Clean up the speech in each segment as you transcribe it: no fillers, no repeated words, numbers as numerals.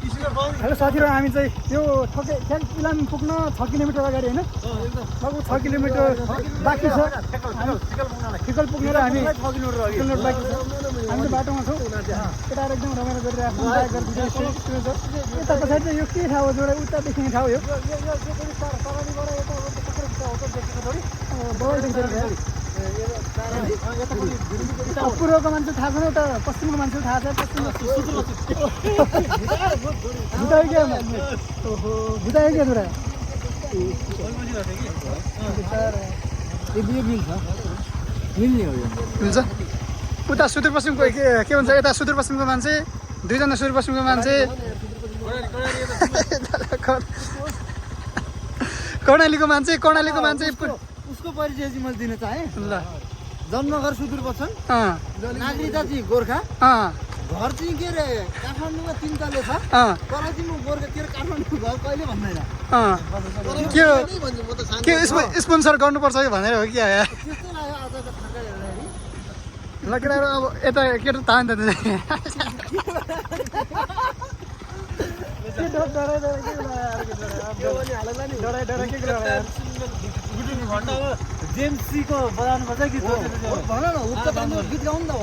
Hello साथीहरू, हामी चाहिँ यो ठक्कै इलाम पुग्न 6 किलोमिटर अगाडि होइन, लगभग 6 किलोमिटर बाँकी छ। ठिकल पुग्नेर हामी 6 किलोमिटर बाँकी छ। हामी बाटोमा छौँ। केटाहरू एकदम रमाइलो गरिरहेको छौँ। यता पछाडि चाहिँ यो के ठाउँ हो? जोडा उता देखिने ठाउँ यो पूर्वको मान्छे थाहा छैन, उता पश्चिमको मान्छे थाहा छ। मिल्छ उता सुदूरपश्चिमको के भन्छ, यता सुदूरपश्चिमको मान्छे, दुईजना सुदूरपश्चिमको मान्छे, कर्णालीको मान्छे उसको परिचय चाहिँ मैले दिन चाहेँ। ल, जन्मघर सुदूरपश्चिम, नागरिकता चाहिँ गोर्खा, घर चाहिँ के अरे काठमाडौँमा 3 तले छ, कराचीमा गोर्खा के अरे काठमाडौँ घर कहिले भन्दैन। के स्पोन्सर गर्नुपर्छ कि भनेर हो कि आयो? त्यस्तो लाग्यो आजको ठ्याक्कै हेर्दाखेरि। ल केटाहरू, अब यता केटा तान त जेम्सीको बजाउनुपर्छ गीत भन न, उत्तर गीत गाउनु त हो।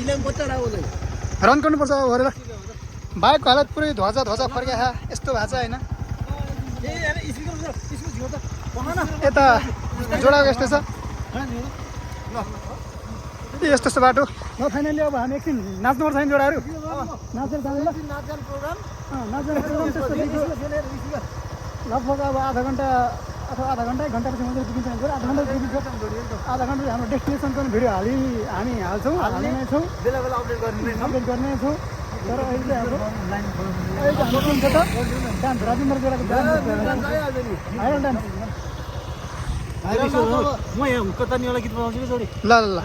इलाम बच्चा डाउदै रन गर्नुपर्छ अब गरेर। बाइकको हालत पुरै ध्वजा फर्किया छ, यस्तो भएको छ होइन। यता जोडाको यस्तो छ, यस्तो यस्तो बाटो। ल फाइनली अब हामी एकछिन नाच्नुपर्छ नि जोडाहरू, नाचेर जानु। लगभग अब आधा घन्टा अथवा आधा घन्टा 1 घन्टापछि मात्रै पुगिन्छ। आधा घन्टा हाम्रो डेस्टिनेसनको भिडियो हामी हाल्छौँ, हाल्ने नै छौँ, बेला बेला अपडेट गर्ने छौँ। तर अहिले हाम्रो टिम छ त डान्स, राजेन्द्र जोडाको डान्स, म यहाँ हुक्का तान्नेवाला गीत बनाउँछु कि जोडी। ल ल ल।